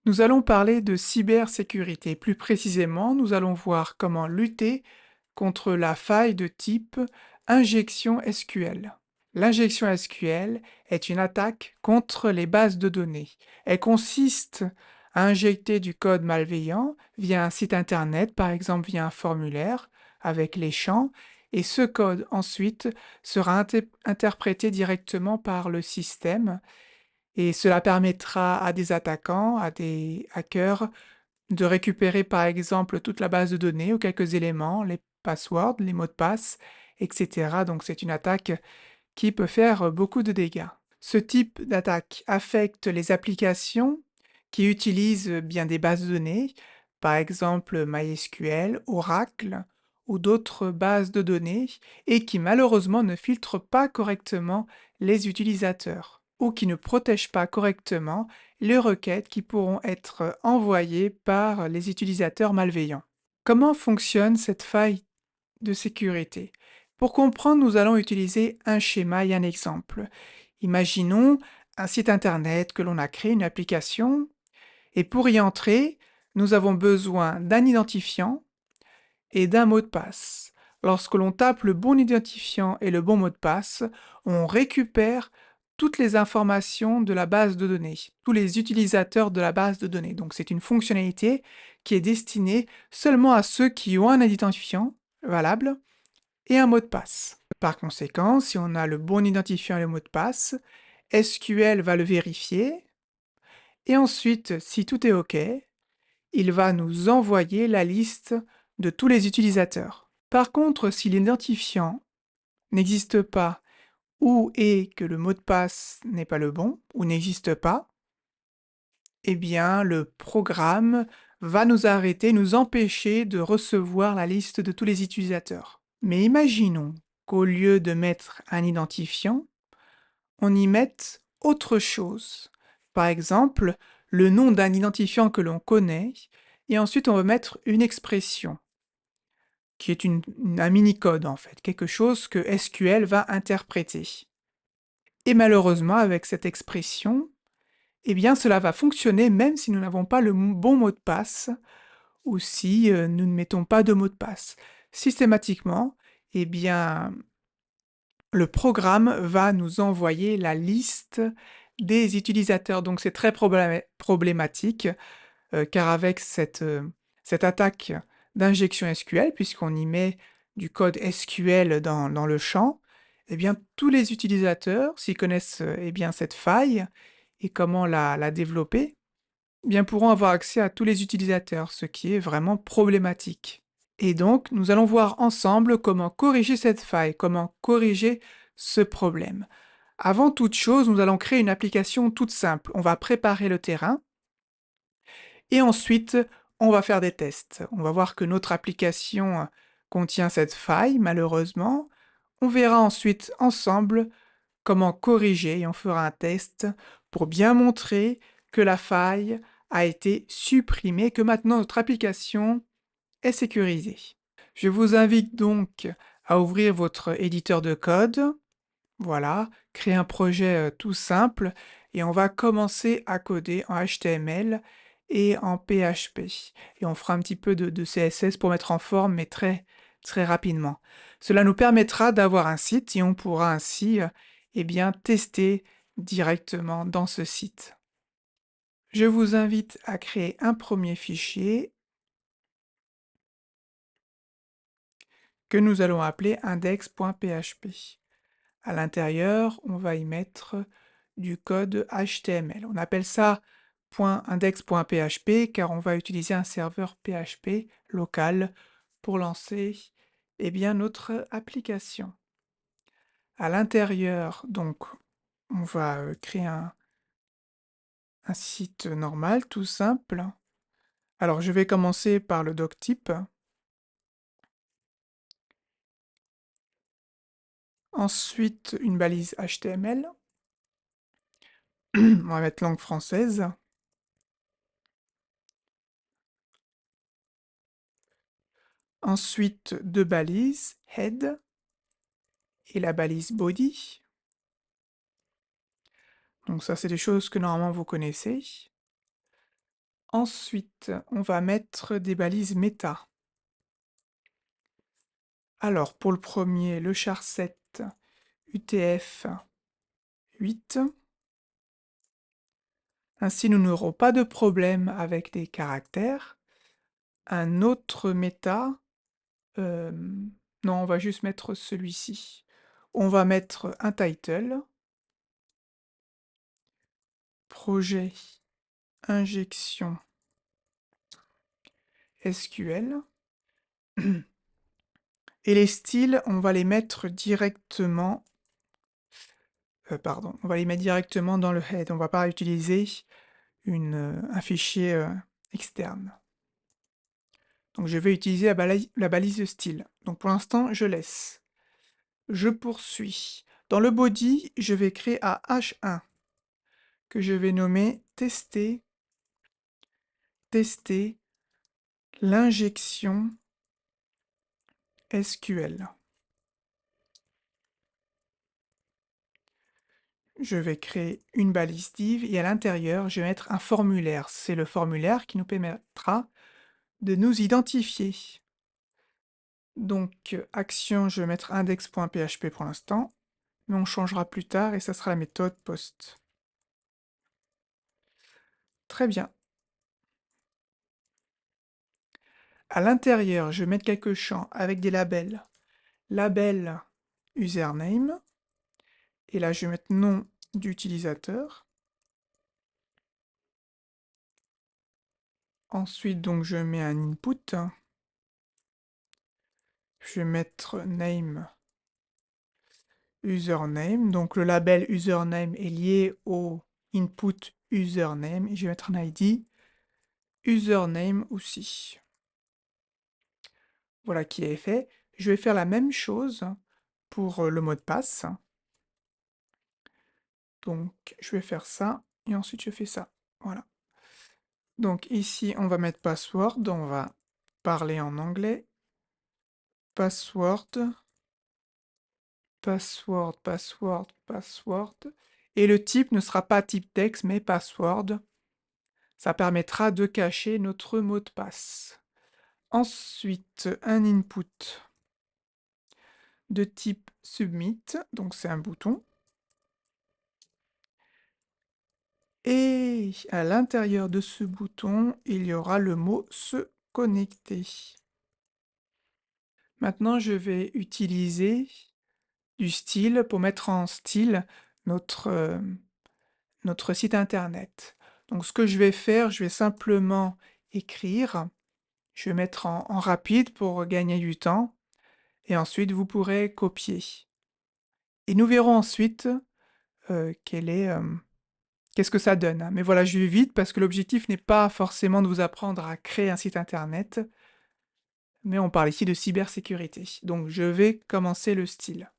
Nous allons parler de cybersécurité. Plus précisément, nous allons voir comment lutter contre la faille de type injection SQL. L'injection SQL est une attaque contre les bases de données. Elle consiste à injecter du code malveillant via un site internet, par exemple via un formulaire avec les champs, et ce code ensuite sera interprété directement par le système et cela permettra à des attaquants, à des hackers, de récupérer par exemple toute la base de données ou quelques éléments, les passwords, les mots de passe, etc. Donc c'est une attaque qui peut faire beaucoup de dégâts. Ce type d'attaque affecte les applications qui utilisent bien des bases de données, par exemple MySQL, Oracle ou d'autres bases de données, et qui malheureusement ne filtrent pas correctement les utilisateurs ou qui ne protègent pas correctement les requêtes qui pourront être envoyées par les utilisateurs malveillants. Comment fonctionne cette faille de sécurité? Pour comprendre, nous allons utiliser un schéma et un exemple. Imaginons un site internet que l'on a créé, une application, et pour y entrer, nous avons besoin d'un identifiant et d'un mot de passe. Lorsque l'on tape le bon identifiant et le bon mot de passe, on récupère toutes les informations de la base de données, tous les utilisateurs de la base de données. Donc c'est une fonctionnalité qui est destinée seulement à ceux qui ont un identifiant valable et un mot de passe. Par conséquent, si on a le bon identifiant et le mot de passe, SQL va le vérifier, et ensuite, si tout est OK, il va nous envoyer la liste de tous les utilisateurs. Par contre, si l'identifiant n'existe pas ou est que le mot de passe n'est pas le bon ou n'existe pas, eh bien, le programme va nous arrêter, nous empêcher de recevoir la liste de tous les utilisateurs. Mais imaginons qu'au lieu de mettre un identifiant, on y mette autre chose. Par exemple, le nom d'un identifiant que l'on connaît, et ensuite on va mettre une expression, qui est un mini-code en fait, quelque chose que SQL va interpréter. Et malheureusement, avec cette expression, eh bien cela va fonctionner même si nous n'avons pas le bon mot de passe, ou si nous ne mettons pas de mot de passe. Systématiquement, eh bien, le programme va nous envoyer la liste des utilisateurs. Donc c'est très problématique, car avec cette attaque d'injection SQL, puisqu'on y met du code SQL dans le champ, eh bien tous les utilisateurs, s'ils connaissent eh bien, cette faille et comment la développer, eh bien, pourront avoir accès à tous les utilisateurs, ce qui est vraiment problématique. Et donc, nous allons voir ensemble comment corriger cette faille, comment corriger ce problème. Avant toute chose, nous allons créer une application toute simple. On va préparer le terrain et ensuite, on va faire des tests. On va voir que notre application contient cette faille, malheureusement. On verra ensuite ensemble comment corriger et on fera un test pour bien montrer que la faille a été supprimée, que maintenant notre application est sécurisée. Je vous invite donc à ouvrir votre éditeur de code. Voilà, créer un projet tout simple et on va commencer à coder en HTML et en PHP. Et on fera un petit peu de CSS pour mettre en forme, mais très, très rapidement. Cela nous permettra d'avoir un site et on pourra ainsi eh bien, tester directement dans ce site. Je vous invite à créer un premier fichier que nous allons appeler index.php. À l'intérieur, on va y mettre du code HTML. On appelle ça .index.php car on va utiliser un serveur PHP local pour lancer eh bien, notre application. À l'intérieur, donc, on va créer un site normal, tout simple. Alors, je vais commencer par le doctype. Ensuite, une balise HTML. On va mettre langue française. Ensuite, deux balises, head et la balise body. Donc ça, c'est des choses que normalement vous connaissez. Ensuite, on va mettre des balises méta. Alors, pour le premier, le char7 UTF 8. Ainsi, nous n'aurons pas de problème avec les caractères. Un autre méta, non, on va juste mettre celui-ci. On va mettre un title, projet injection SQL. Et les styles, on va les mettre directement, on va les mettre directement dans le head. On va pas utiliser un fichier externe. Donc je vais utiliser la balise de style. Donc pour l'instant, je laisse. Je poursuis. Dans le body, je vais créer un H1 que je vais nommer tester l'injection SQL. Je vais créer une balise div et à l'intérieur, je vais mettre un formulaire. C'est le formulaire qui nous permettra de nous identifier. Donc, action, je vais mettre index.php pour l'instant, mais on changera plus tard et ça sera la méthode post. Très bien. À l'intérieur, je vais mettre quelques champs avec des labels. Label username. Et là, je vais mettre nom d'utilisateur. Ensuite, donc, je mets un input. Je vais mettre name username. Donc, le label username est lié au input username. Et je vais mettre un ID username aussi. Voilà qui est fait. Je vais faire la même chose pour le mot de passe. Donc, je vais faire ça, et ensuite je fais ça. Voilà. Donc ici, on va mettre password, on va parler en anglais. Password, password, password, password. Et le type ne sera pas type texte, mais password. Ça permettra de cacher notre mot de passe. Ensuite, un input de type submit, donc c'est un bouton. Et à l'intérieur de ce bouton, il y aura le mot se connecter. Maintenant, je vais utiliser du style pour mettre en style notre, notre site internet. Donc ce que je vais faire, je vais simplement écrire, je vais mettre en rapide pour gagner du temps, et ensuite vous pourrez copier. Et nous verrons ensuite qu'est-ce que ça donne, hein. Mais voilà, je vais vite parce que l'objectif n'est pas forcément de vous apprendre à créer un site internet, mais on parle ici de cybersécurité. Donc je vais commencer le style.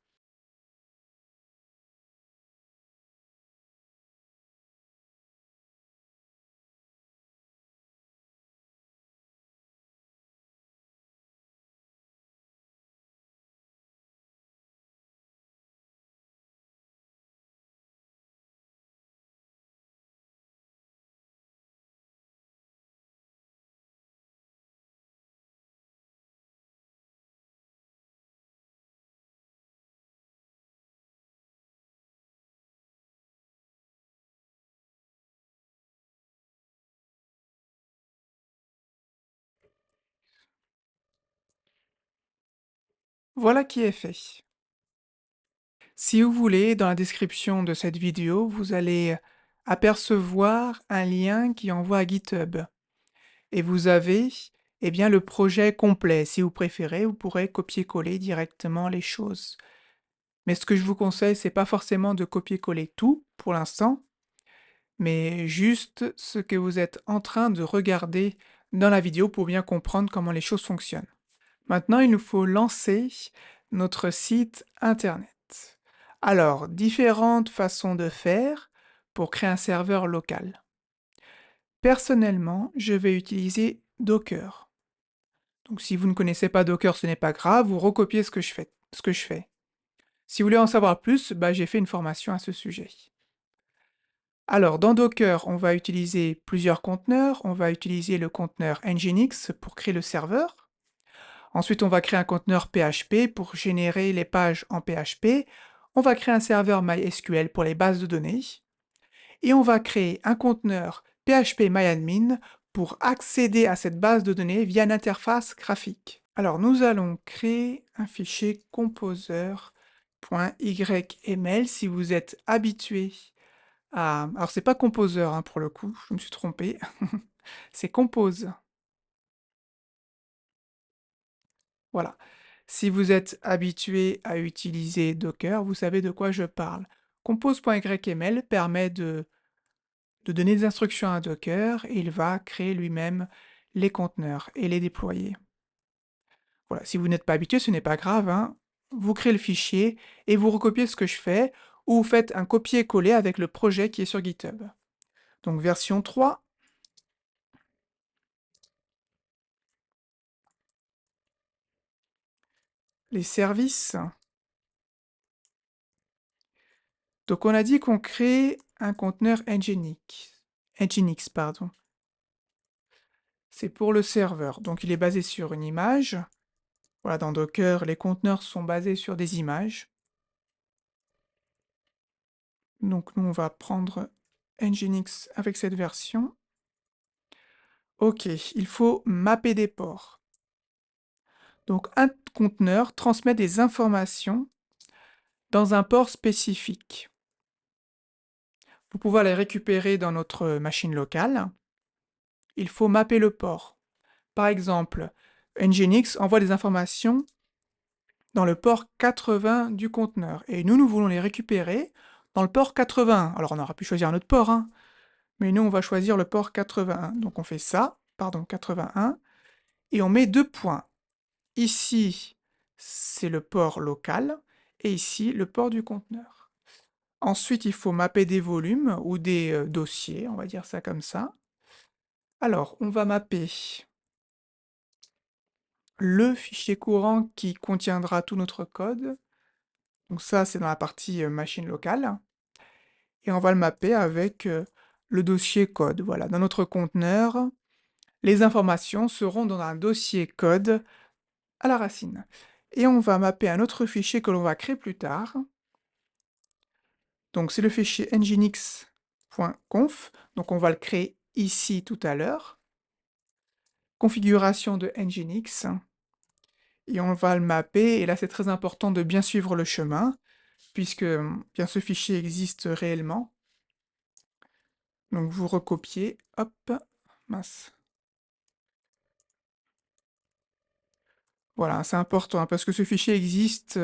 Voilà qui est fait. Si vous voulez, dans la description de cette vidéo, vous allez apercevoir un lien qui envoie à GitHub. Et vous avez eh bien, le projet complet. Si vous préférez, vous pourrez copier-coller directement les choses. Mais ce que je vous conseille, c'est pas forcément de copier-coller tout pour l'instant, mais juste ce que vous êtes en train de regarder dans la vidéo pour bien comprendre comment les choses fonctionnent. Maintenant, il nous faut lancer notre site internet. Alors, différentes façons de faire pour créer un serveur local. Personnellement, je vais utiliser Docker. Donc si vous ne connaissez pas Docker, ce n'est pas grave, vous recopiez ce que je fais. Si vous voulez en savoir plus, j'ai fait une formation à ce sujet. Alors, dans Docker, on va utiliser plusieurs conteneurs. On va utiliser le conteneur Nginx pour créer le serveur. Ensuite, on va créer un conteneur PHP pour générer les pages en PHP. On va créer un serveur MySQL pour les bases de données. Et on va créer un conteneur PHP pour accéder à cette base de données via une interface graphique. Alors, nous allons créer un fichier composer.yml si vous êtes habitué à... Alors, c'est pas composer hein, pour le coup, je me suis trompé. C'est compose. Voilà. Si vous êtes habitué à utiliser Docker, vous savez de quoi je parle. Compose.yml permet de donner des instructions à Docker et il va créer lui-même les conteneurs et les déployer. Voilà, si vous n'êtes pas habitué, ce n'est pas grave, hein. Vous créez le fichier et vous recopiez ce que je fais, ou vous faites un copier-coller avec le projet qui est sur GitHub. Donc version 3. Les services. Donc on a dit qu'on crée un conteneur Nginx, pardon. C'est pour le serveur, donc il est basé sur une image. Voilà, dans Docker, les conteneurs sont basés sur des images. Donc nous, on va prendre Nginx avec cette version. Ok, il faut mapper des ports. Donc un conteneur transmet des informations dans un port spécifique. Pour pouvoir les récupérer dans notre machine locale, il faut mapper le port. Par exemple, Nginx envoie des informations dans le port 80 du conteneur. Et nous voulons les récupérer dans le port 81. Alors on aurait pu choisir un autre port, hein, mais nous on va choisir le port 81. Donc on fait ça, pardon, 81, et on met 2 points. Ici, c'est le port local, et ici, le port du conteneur. Ensuite, il faut mapper des volumes, ou des dossiers, on va dire ça comme ça. Alors, on va mapper le fichier courant qui contiendra tout notre code. Donc ça, c'est dans la partie machine locale. Et on va le mapper avec le dossier code. Voilà, dans notre conteneur, les informations seront dans un dossier code à la racine. Et on va mapper un autre fichier que l'on va créer plus tard. Donc c'est le fichier nginx.conf. Donc on va le créer ici tout à l'heure. Configuration de nginx. Et on va le mapper. Et là, c'est très important de bien suivre le chemin, puisque bien ce fichier existe réellement. Donc vous recopiez, hop, mince. Voilà, c'est important, hein, parce que ce fichier existe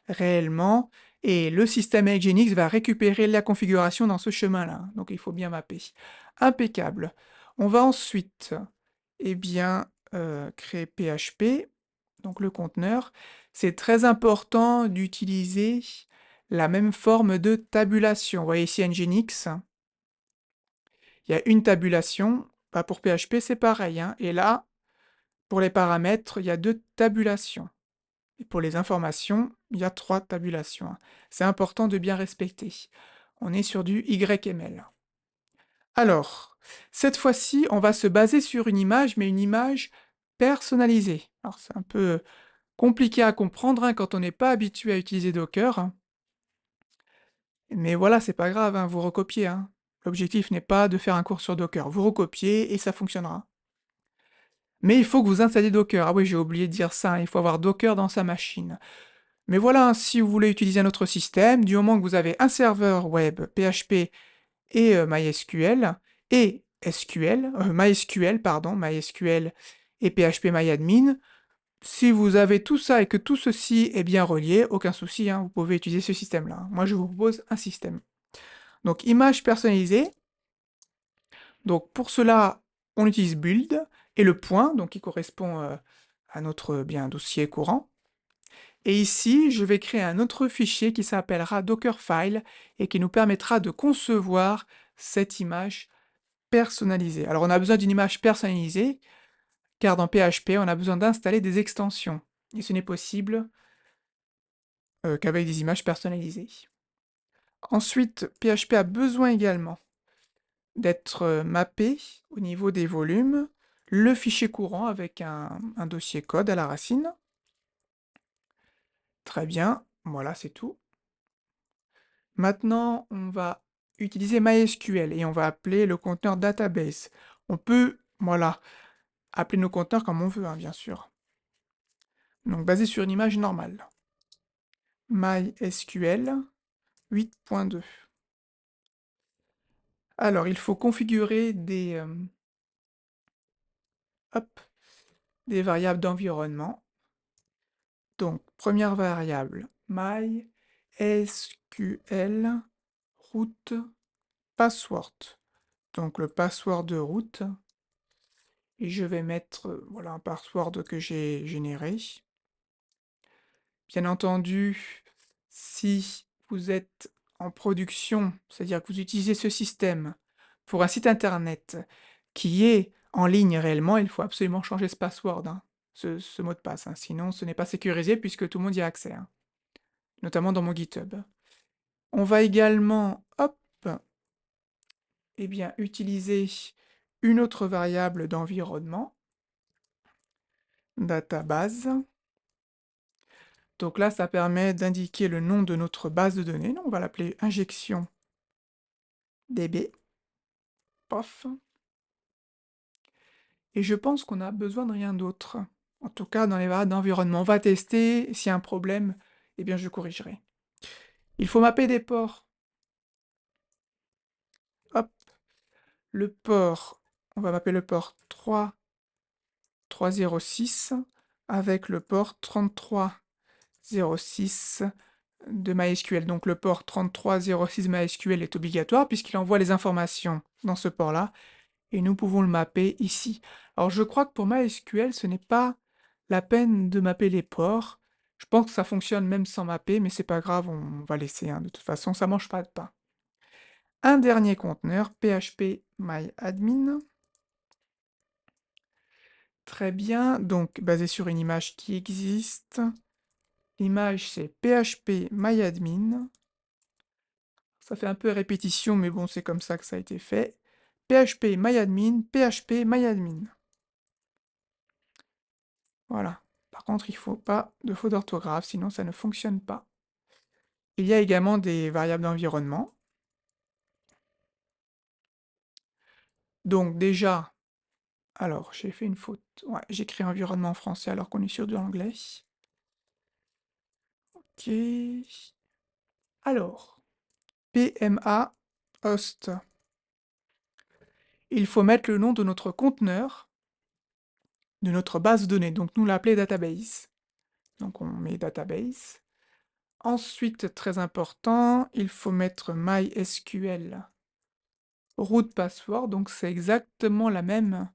réellement, et le système Nginx va récupérer la configuration dans ce chemin-là. Donc il faut bien mapper. Impeccable. On va ensuite, eh bien, créer PHP, donc le conteneur. C'est très important d'utiliser la même forme de tabulation. Vous voyez ici Nginx, il y a une tabulation. Bah, pour PHP, c'est pareil, hein. Et là, pour les paramètres, il y a 2 tabulations. Et pour les informations, il y a 3 tabulations, hein. C'est important de bien respecter. On est sur du YML. Alors, cette fois-ci, on va se baser sur une image, mais une image personnalisée. Alors, c'est un peu compliqué à comprendre hein, quand on n'est pas habitué à utiliser Docker, hein. Mais voilà, c'est pas grave, hein, vous recopiez, hein. L'objectif n'est pas de faire un cours sur Docker. Vous recopiez et ça fonctionnera. Mais il faut que vous installiez Docker. Ah oui, j'ai oublié de dire ça, hein, il faut avoir Docker dans sa machine. Mais voilà, hein, si vous voulez utiliser un autre système, du moment que vous avez un serveur web PHP et MySQL, et MySQL, pardon, MySQL et PHP si vous avez tout ça et que tout ceci est bien relié, aucun souci, hein, vous pouvez utiliser ce système-là. Moi, je vous propose un système. Donc, image personnalisée. Donc, pour cela, on utilise build et le point, donc qui correspond à notre bien dossier courant. Et ici, je vais créer un autre fichier qui s'appellera Dockerfile et qui nous permettra de concevoir cette image personnalisée. Alors, on a besoin d'une image personnalisée, car dans PHP, on a besoin d'installer des extensions. Et ce n'est possible qu'avec des images personnalisées. Ensuite, PHP a besoin également d'être mappé au niveau des volumes, le fichier courant avec un dossier code à la racine. Très bien, voilà, c'est tout. Maintenant, on va utiliser MySQL et on va appeler le conteneur database. On peut, voilà, appeler nos conteneurs comme on veut, hein, bien sûr. Donc, basé sur une image normale. MySQL 8.2. Alors, il faut configurer des variables d'environnement. Donc, première variable, MySQL root password. Donc, le password de route. Et je vais mettre voilà, un password que j'ai généré. Bien entendu, si vous êtes en production, c'est-à-dire que vous utilisez ce système pour un site internet qui est en ligne réellement, il faut absolument changer ce password, hein, ce mot de passe, hein, sinon ce n'est pas sécurisé puisque tout le monde y a accès, hein, notamment dans mon GitHub. On va également, hop, eh bien, utiliser une autre variable d'environnement, database. Donc là, ça permet d'indiquer le nom de notre base de données. Donc, on va l'appeler injection DB. Pof. Et je pense qu'on a besoin de rien d'autre. En tout cas, dans les variables d'environnement. On va tester. S'il y a un problème, eh bien, je corrigerai. Il faut mapper des ports. Hop. Le port, on va mapper le port 3306 avec le port 3306 de MySQL. Donc le port 3306 MySQL est obligatoire puisqu'il envoie les informations dans ce port-là. Et nous pouvons le mapper ici. Alors je crois que pour MySQL, ce n'est pas la peine de mapper les ports. Je pense que ça fonctionne même sans mapper, mais c'est pas grave, on va laisser, hein. De toute façon, ça mange pas de pain. Un dernier conteneur, phpMyAdmin. Très bien, donc basé sur une image qui existe. L'image c'est phpMyAdmin. Ça fait un peu répétition, mais bon, c'est comme ça que ça a été fait. phpMyAdmin, phpMyAdmin. Voilà. Par contre, il ne faut pas de faute d'orthographe, sinon ça ne fonctionne pas. Il y a également des variables d'environnement. Donc déjà, alors j'ai fait une faute. Ouais, j'ai écrit environnement en français alors qu'on est sur de l'anglais. Ok. Alors, PMA host. Il faut mettre le nom de notre conteneur, de notre base de données. Donc nous l'appeler database. Donc on met database. Ensuite, très important, il faut mettre MySQL root password. Donc c'est exactement la même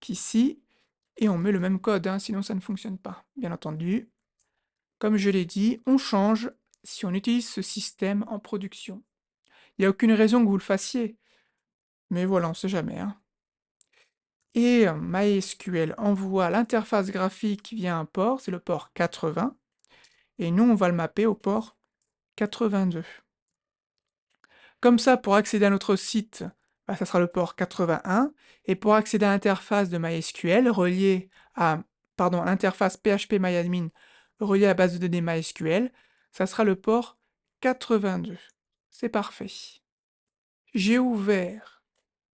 qu'ici. Et on met le même code, hein, sinon ça ne fonctionne pas. Bien entendu, comme je l'ai dit, on change si on utilise ce système en production. Il n'y a aucune raison que vous le fassiez. Mais voilà, on ne sait jamais, hein. Et MySQL envoie l'interface graphique via un port, c'est le port 80. Et nous, on va le mapper au port 82. Comme ça, pour accéder à notre site, bah, ça sera le port 81. Et pour accéder à l'interface de MySQL reliée à, pardon, à l'interface phpMyAdmin reliée à la base de données MySQL, ça sera le port 82. C'est parfait. J'ai ouvert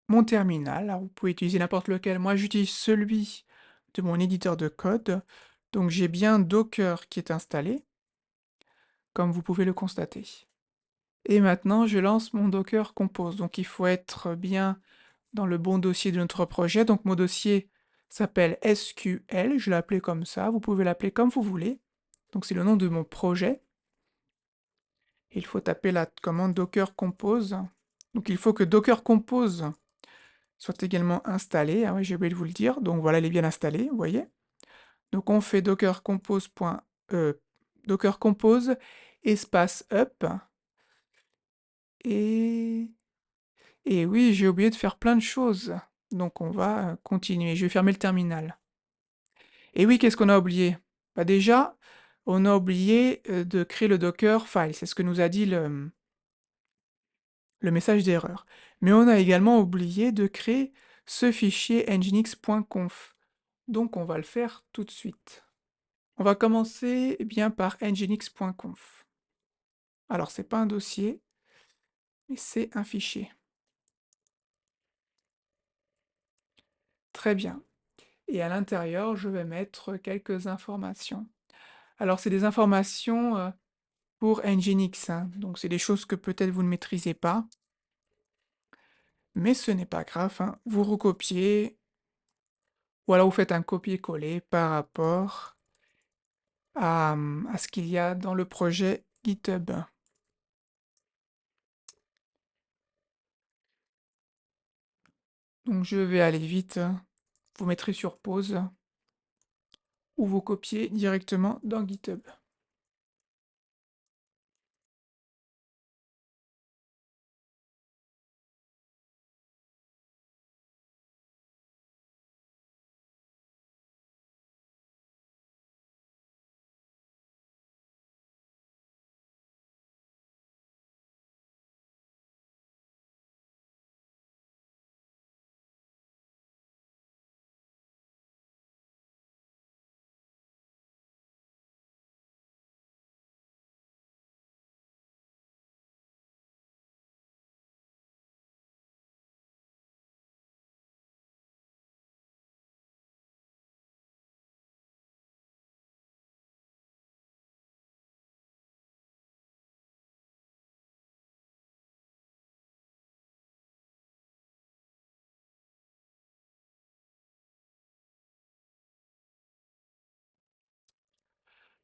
mon terminal. Alors, vous pouvez utiliser n'importe lequel. Moi, j'utilise celui de mon éditeur de code. Donc, j'ai bien Docker qui est installé, comme vous pouvez le constater. Et maintenant, je lance mon Docker Compose. Donc, il faut être bien dans le bon dossier de notre projet. Donc, mon dossier s'appelle SQL. Je l'ai appelé comme ça. Vous pouvez l'appeler comme vous voulez. Donc, c'est le nom de mon projet. Il faut taper la commande Docker Compose. Donc, il faut que Docker Compose soit également installé. Ah oui, j'ai oublié de vous le dire. Donc, voilà, elle est bien installée, vous voyez. Donc, on fait Docker Compose, Docker Compose espace up. Et oui, j'ai oublié de faire plein de choses. Donc on va continuer. Je vais fermer le terminal. Et oui, qu'est-ce qu'on a oublié? Bah déjà, on a oublié de créer le Docker file. C'est ce que nous a dit le message d'erreur. Mais on a également oublié de créer ce fichier nginx.conf. Donc on va le faire tout de suite. On va commencer bien par nginx.conf. Alors c'est pas un dossier, mais c'est un fichier. Très bien. Et à l'intérieur, je vais mettre quelques informations. Alors c'est des informations pour Nginx, hein. Donc c'est des choses que peut-être vous ne maîtrisez pas, mais ce n'est pas grave, hein. Vous recopiez, ou alors vous faites un copier-coller par rapport à ce qu'il y a dans le projet GitHub. Donc je vais aller vite, vous mettrez sur pause, ou vous copiez directement dans GitHub.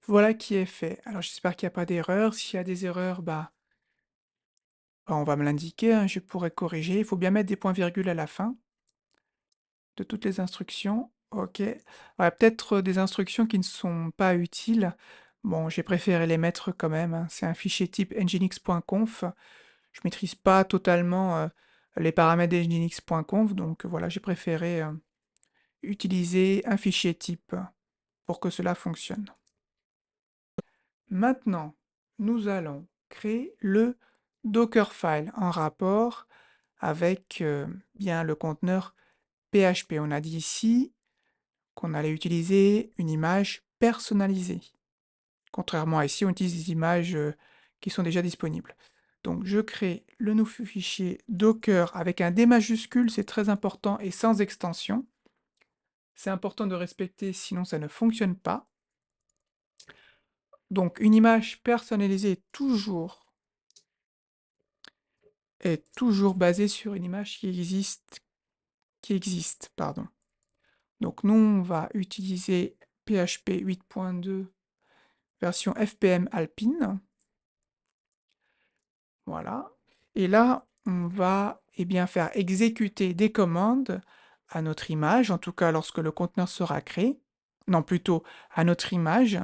Voilà qui est fait. Alors j'espère qu'il n'y a pas d'erreur. S'il y a des erreurs, on va me l'indiquer, hein, je pourrai corriger. Il faut bien mettre des points-virgules à la fin de toutes les instructions. OK. Ouais, peut-être des instructions qui ne sont pas utiles. Bon, j'ai préféré les mettre quand même, hein. C'est un fichier type nginx.conf. Je maîtrise pas totalement les paramètres nginx.conf, donc voilà, j'ai préféré utiliser un fichier type pour que cela fonctionne. Maintenant, nous allons créer le Dockerfile en rapport avec bien le conteneur PHP. On a dit ici qu'on allait utiliser une image personnalisée. Contrairement à ici, on utilise des images qui sont déjà disponibles. Donc je crée le nouveau fichier Docker avec un D majuscule, c'est très important, et sans extension. C'est important de respecter, sinon ça ne fonctionne pas. Donc une image personnalisée est toujours basée sur une image qui existe, pardon. Donc nous, on va utiliser PHP 8.2 version FPM Alpine. Voilà. Et là, on va bien faire exécuter des commandes à notre image, en tout cas lorsque le conteneur sera créé. Non, plutôt à notre image.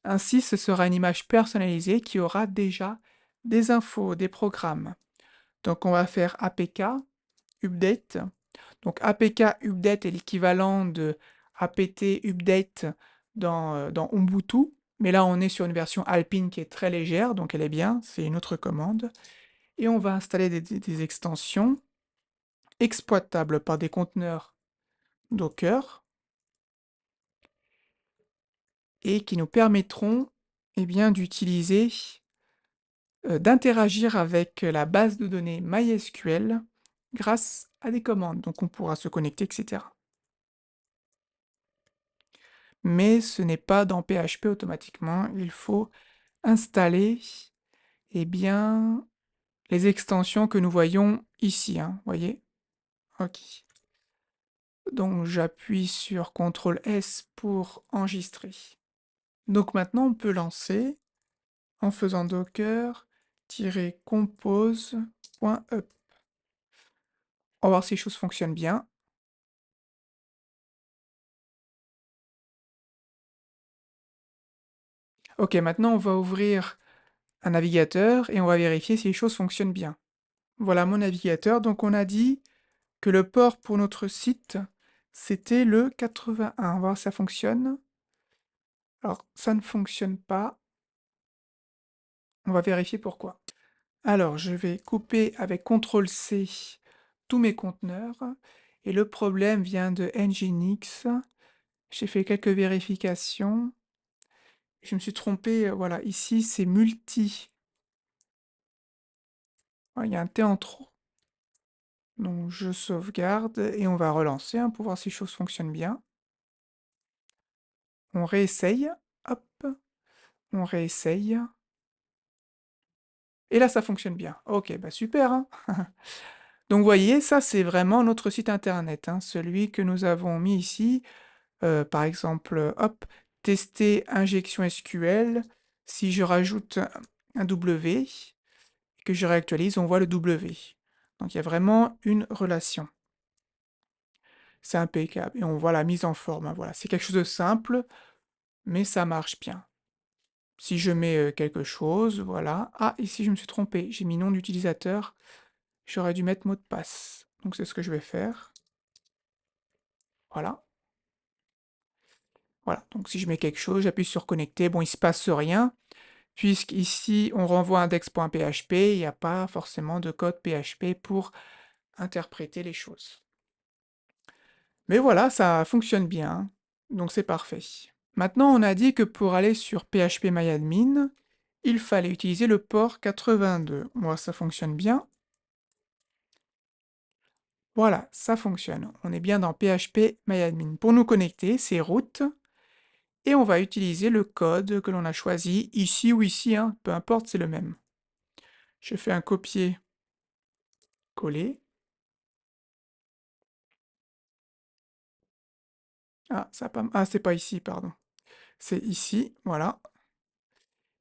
Ainsi, ce sera une image personnalisée qui aura déjà des infos, des programmes. Donc on va faire apk update. Donc apk update est l'équivalent de apt update dans Ubuntu. Mais là, on est sur une version Alpine qui est très légère, donc elle est bien, c'est une autre commande. Et on va installer des extensions exploitables par des conteneurs Docker et qui nous permettront d'utiliser, d'interagir avec la base de données MySQL grâce à des commandes. Donc on pourra se connecter, etc. Mais ce n'est pas dans PHP automatiquement. Il faut installer eh bien, les extensions que nous voyons ici, hein, voyez? OK. Donc j'appuie sur CTRL-S pour enregistrer. Donc maintenant on peut lancer en faisant docker-compose.up. On va voir si les choses fonctionnent bien. Ok, maintenant on va ouvrir un navigateur et on va vérifier si les choses fonctionnent bien. Voilà mon navigateur, donc on a dit que le port pour notre site, c'était le 81. On va voir si ça fonctionne. Alors, ça ne fonctionne pas. On va vérifier pourquoi. Alors, je vais couper avec CTRL-C tous mes conteneurs. Et le problème vient de Nginx. J'ai fait quelques vérifications. Je me suis trompé, voilà, ici c'est multi. Ah, il y a un T en trop. Donc je sauvegarde et on va relancer hein, pour voir si les choses fonctionnent bien. On réessaye. Hop. On réessaye. Et là, ça fonctionne bien. Ok, bah super, hein. Donc, vous voyez, ça, c'est vraiment notre site internet, hein, celui que nous avons mis ici. Par exemple, hop, tester injection SQL. Si je rajoute un W et que je réactualise, on voit le W. Donc, il y a vraiment une relation. C'est impeccable. Et on voit la mise en forme, hein, voilà. C'est quelque chose de simple, mais ça marche bien. Si je mets quelque chose, voilà. Ah, ici, je me suis trompé. J'ai mis nom d'utilisateur. J'aurais dû mettre mot de passe. Donc, c'est ce que je vais faire. Voilà. Voilà. Donc, si je mets quelque chose, j'appuie sur connecter. Bon, il ne se passe rien, puisqu'ici, on renvoie index.php. Il n'y a pas forcément de code PHP pour interpréter les choses. Mais voilà, ça fonctionne bien. Hein. Donc, c'est parfait. Maintenant, on a dit que pour aller sur phpMyAdmin, il fallait utiliser le port 82. Moi, ça fonctionne bien. Voilà, ça fonctionne. On est bien dans phpMyAdmin. Pour nous connecter, c'est route. Et on va utiliser le code que l'on a choisi, ici ou ici, hein, peu importe, c'est le même. Je fais un copier-coller. Ah, c'est pas ici, pardon. C'est ici, voilà.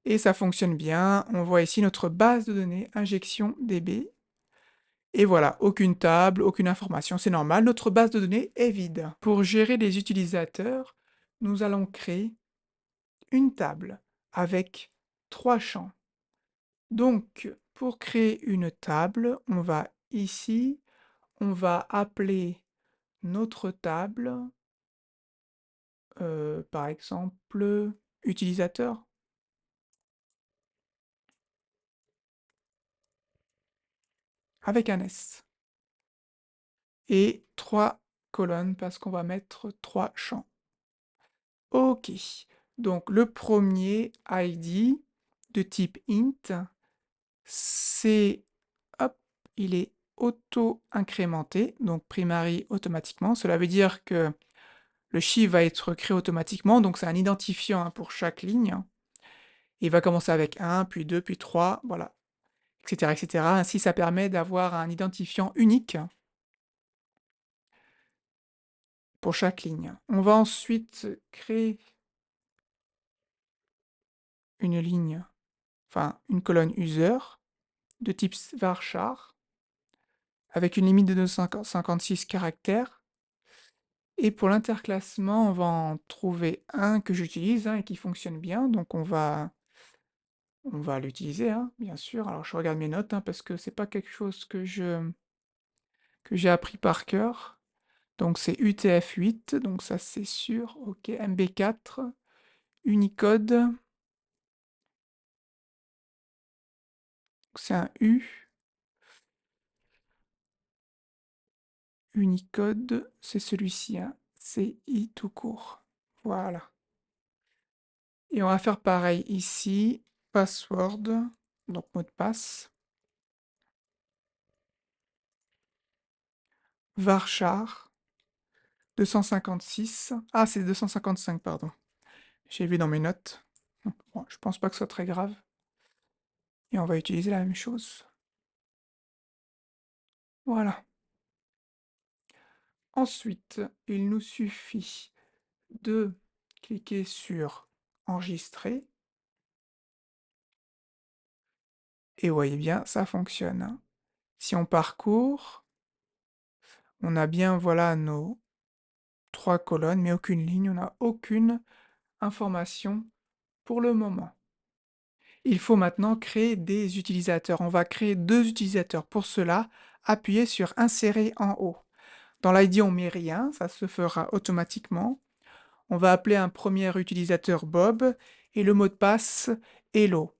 Et ça fonctionne bien. On voit ici notre base de données, injection DB. Et voilà, aucune table, aucune information, c'est normal, notre base de données est vide. Pour gérer les utilisateurs, nous allons créer une table avec 3 champs. Donc, pour créer une table, on va ici, on va appeler notre table, par exemple, utilisateur, avec un S. Et 3 colonnes, parce qu'on va mettre 3 champs. Ok, donc le premier ID de type int, c'est, hop, il est auto-incrémenté, donc primary automatiquement. Cela veut dire que le chiffre va être créé automatiquement, donc c'est un identifiant hein, pour chaque ligne. Il va commencer avec 1, puis 2, puis 3, voilà, etc., etc. Ainsi, ça permet d'avoir un identifiant unique pour chaque ligne. On va ensuite créer une ligne, enfin une colonne user de type varchar avec une limite de 256 caractères. Et pour l'interclassement, on va en trouver un que j'utilise hein, et qui fonctionne bien. Donc on va l'utiliser, hein, bien sûr. Alors je regarde mes notes hein, parce que c'est pas quelque chose que j'ai appris par cœur. Donc c'est UTF-8, donc ça c'est sûr. Ok, MB4, Unicode. C'est un U. Unicode, c'est celui-ci, hein. C'est I tout court. Voilà. Et on va faire pareil ici. Password, donc mot de passe. Varchar 256. Ah, c'est 255, pardon. J'ai vu dans mes notes. Bon, je pense pas que ce soit très grave. Et on va utiliser la même chose. Voilà. Ensuite, il nous suffit de cliquer sur enregistrer. Et vous voyez bien, ça fonctionne. Si on parcourt, on a bien, voilà, nos 3 colonnes, mais aucune ligne. On n'a aucune information pour le moment. Il faut maintenant créer des utilisateurs. On va créer 2 utilisateurs. Pour cela, appuyez sur Insérer en haut. Dans l'ID, on met rien, ça se fera automatiquement. On va appeler un premier utilisateur Bob et le mot de passe Hello.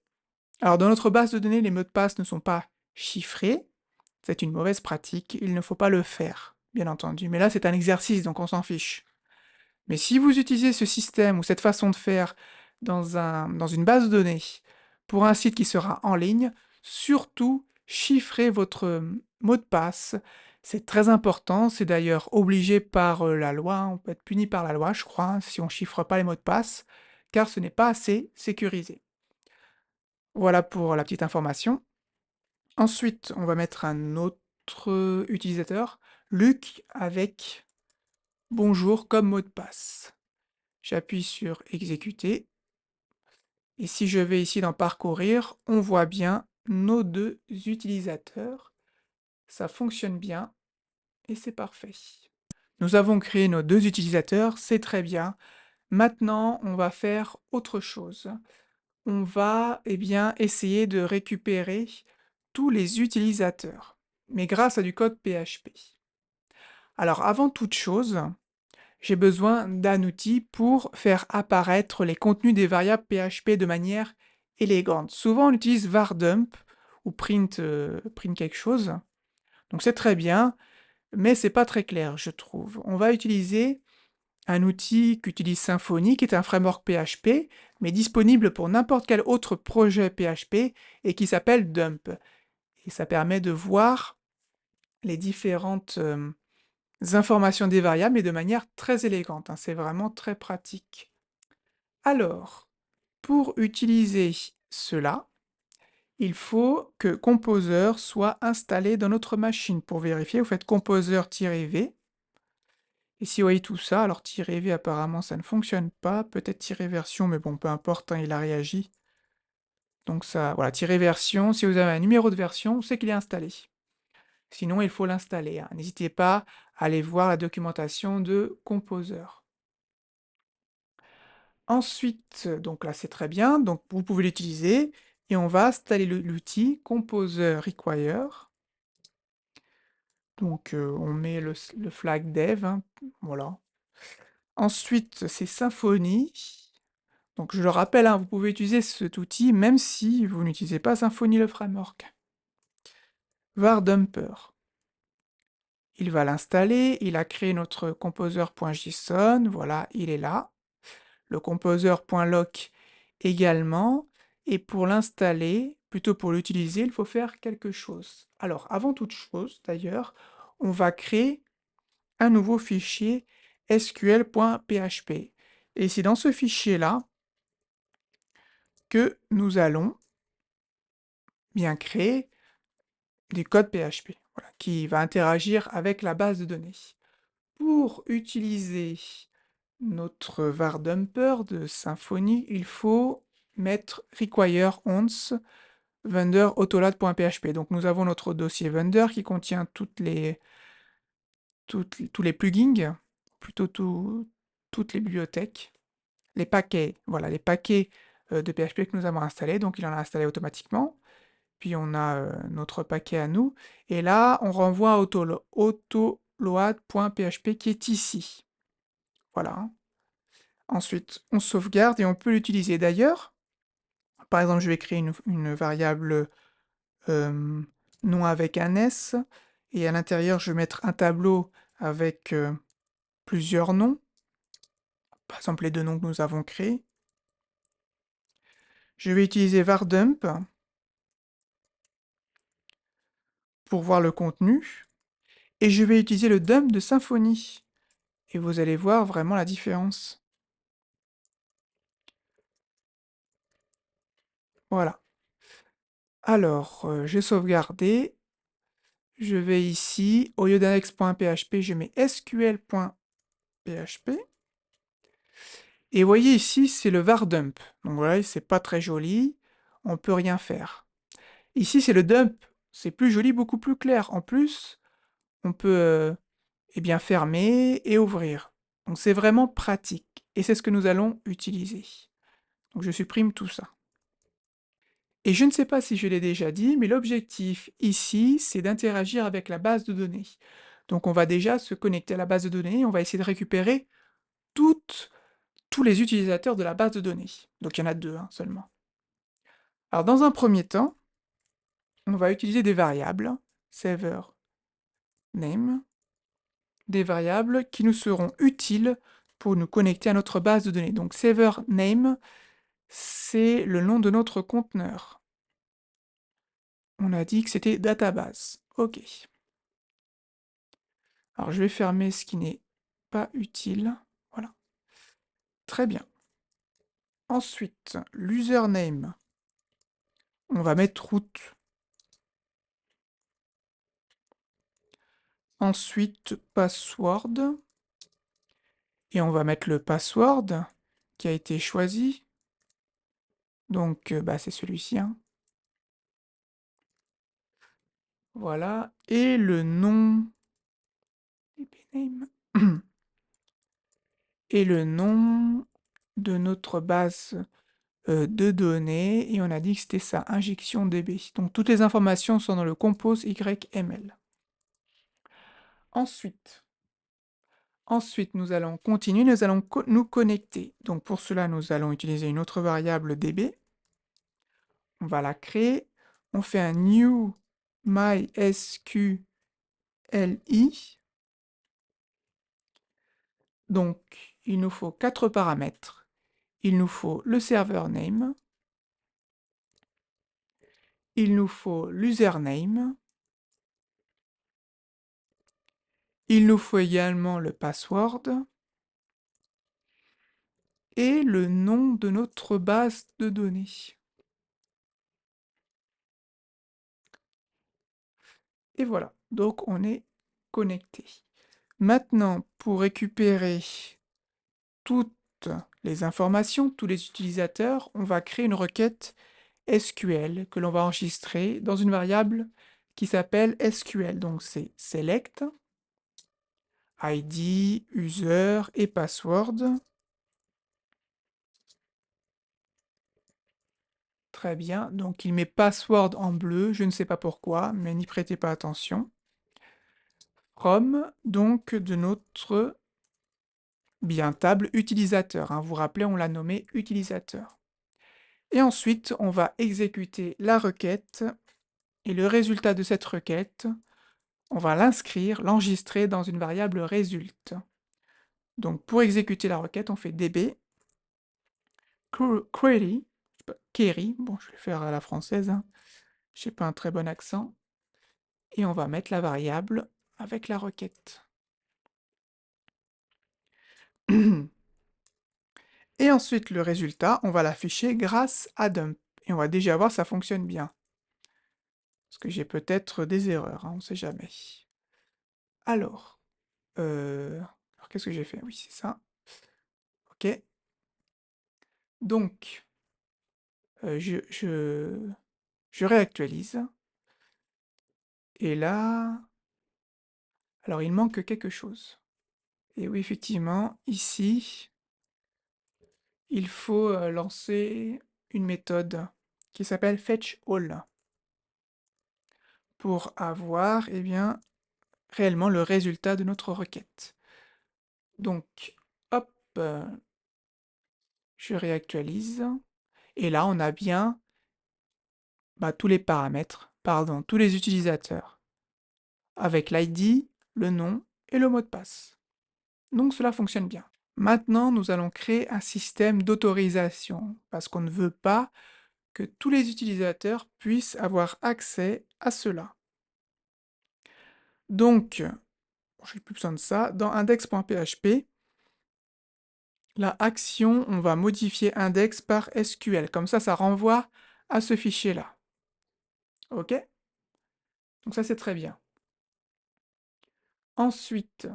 Alors, dans notre base de données, les mots de passe ne sont pas chiffrés. C'est une mauvaise pratique, il ne faut pas le faire, bien entendu. Mais là, c'est un exercice, donc on s'en fiche. Mais si vous utilisez ce système ou cette façon de faire dans une base de données pour un site qui sera en ligne, surtout chiffrez votre mot de passe. C'est très important, c'est d'ailleurs obligé par la loi, hein. On peut être puni par la loi, je crois, hein, si on ne chiffre pas les mots de passe, car ce n'est pas assez sécurisé. Voilà pour la petite information. Ensuite, on va mettre un autre utilisateur, Luc, avec bonjour comme mot de passe. J'appuie sur exécuter. Et si je vais ici dans parcourir, on voit bien nos deux utilisateurs. Ça fonctionne bien et c'est parfait. Nous avons créé nos deux utilisateurs, c'est très bien. Maintenant, on va faire autre chose. On va bien, essayer de récupérer tous les utilisateurs, mais grâce à du code PHP. Alors, avant toute chose, j'ai besoin d'un outil pour faire apparaître les contenus des variables PHP de manière élégante. Souvent, on utilise vardump ou print quelque chose. Donc c'est très bien, mais c'est pas très clair, je trouve. On va utiliser un outil qu'utilise Symfony, qui est un framework PHP, mais disponible pour n'importe quel autre projet PHP et qui s'appelle dump. Et ça permet de voir les différentes informations des variables, mais de manière très élégante, hein. C'est vraiment très pratique. Alors, pour utiliser cela, il faut que Composer soit installé dans notre machine. Pour vérifier, vous faites Composer-V. Et si vous voyez tout ça, alors "-v", apparemment, ça ne fonctionne pas. Peut-être "version", mais bon, peu importe, hein, il a réagi. Donc ça, voilà, "version", si vous avez un numéro de version, c'est qu'il est installé. Sinon, il faut l'installer, hein. N'hésitez pas à aller voir la documentation de Composer. Ensuite, donc là c'est très bien, donc vous pouvez l'utiliser, et on va installer l'outil Composer Require. Donc on met le flag dev, hein, voilà. Ensuite, c'est Symfony. Donc je le rappelle, hein, vous pouvez utiliser cet outil même si vous n'utilisez pas Symfony le framework. Vardumper. Il va l'installer, il a créé notre composer.json, voilà, il est là. Le composer.lock également. Et pour l'installer, plutôt pour l'utiliser, il faut faire quelque chose. Alors, avant toute chose, d'ailleurs, on va créer un nouveau fichier sql.php. Et c'est dans ce fichier-là que nous allons bien créer des codes PHP, voilà, qui va interagir avec la base de données. Pour utiliser notre vardumper de Symfony, il faut mettre require once vendor autoload.php. Donc nous avons notre dossier vendor qui contient tous les plugins, plutôt toutes les bibliothèques, les paquets, voilà, les paquets de PHP que nous avons installés, donc il en a installé automatiquement. Puis on a notre paquet à nous, et là on renvoie à autoload.php qui est ici. Voilà. Ensuite, on sauvegarde et on peut l'utiliser. D'ailleurs, par exemple, je vais créer une variable nom avec un S, et à l'intérieur, je vais mettre un tableau avec plusieurs noms, par exemple les deux noms que nous avons créés. Je vais utiliser vardump pour voir le contenu, et je vais utiliser le dump de Symfony. Et vous allez voir vraiment la différence. Voilà. Alors, j'ai sauvegardé. Je vais ici, au lieu d'index.php, je mets sql.php. Et vous voyez ici, c'est le var dump. Donc voilà, c'est pas très joli, on peut rien faire. Ici, c'est le dump, c'est plus joli, beaucoup plus clair. En plus, on peut eh bien, fermer et ouvrir. Donc c'est vraiment pratique. Et c'est ce que nous allons utiliser. Donc je supprime tout ça. Et je ne sais pas si je l'ai déjà dit, mais l'objectif ici, c'est d'interagir avec la base de données. Donc on va déjà se connecter à la base de données, on va essayer de récupérer tous les utilisateurs de la base de données. Donc il y en a deux, hein, seulement. Alors, dans un premier temps, on va utiliser des variables, server name, des variables qui nous seront utiles pour nous connecter à notre base de données. Donc, server name, c'est le nom de notre conteneur. On a dit que c'était database. OK. Alors, je vais fermer ce qui n'est pas utile. Voilà. Très bien. Ensuite, l'username. On va mettre root. Ensuite, password. Et on va mettre le password qui a été choisi. Donc, c'est celui-ci, hein. Voilà. Et le nom. Et le nom de notre base de données. Et on a dit que c'était ça, injection DB. Donc, toutes les informations sont dans le compose YML. Ensuite, nous allons continuer, nous allons nous connecter. Donc, pour cela, nous allons utiliser une autre variable DB. On va la créer. On fait un new MySQLi. Donc, il nous faut 4 paramètres. Il nous faut le server name. Il nous faut l'username. Il nous faut également le password. Et le nom de notre base de données. Et voilà, donc on est connecté. Maintenant, pour récupérer toutes les informations, tous les utilisateurs, on va créer une requête SQL que l'on va enregistrer dans une variable qui s'appelle SQL. Donc c'est select, ID, user et password. Très bien, donc il met password en bleu, je ne sais pas pourquoi, mais n'y prêtez pas attention. From, donc de notre bien table utilisateur, hein. Vous vous rappelez, on l'a nommé utilisateur. Et ensuite, on va exécuter la requête, et le résultat de cette requête, on va l'inscrire, l'enregistrer dans une variable résulte. Donc pour exécuter la requête, on fait db query, bon je vais le faire à la française, hein. Je n'ai pas un très bon accent, et on va mettre la variable avec la requête. Et ensuite, le résultat, on va l'afficher grâce à dump. Et on va déjà voir ça fonctionne bien. Parce que j'ai peut-être des erreurs, hein, on ne sait jamais. Alors, qu'est-ce que j'ai fait? Oui, c'est ça. OK. Donc, je réactualise. Et là, alors il manque quelque chose. Et oui, effectivement, ici, il faut lancer une méthode qui s'appelle fetchAll pour avoir, eh bien, réellement le résultat de notre requête. Donc, hop, je réactualise. Et là, on a bien tous les paramètres, pardon, tous les utilisateurs, avec l'ID, le nom et le mot de passe. Donc cela fonctionne bien. Maintenant, nous allons créer un système d'autorisation, parce qu'on ne veut pas que tous les utilisateurs puissent avoir accès à cela. Donc, je n'ai plus besoin de ça, dans index.php, la action, on va modifier index par SQL, comme ça renvoie à ce fichier-là. OK? Donc ça, c'est très bien. Ensuite,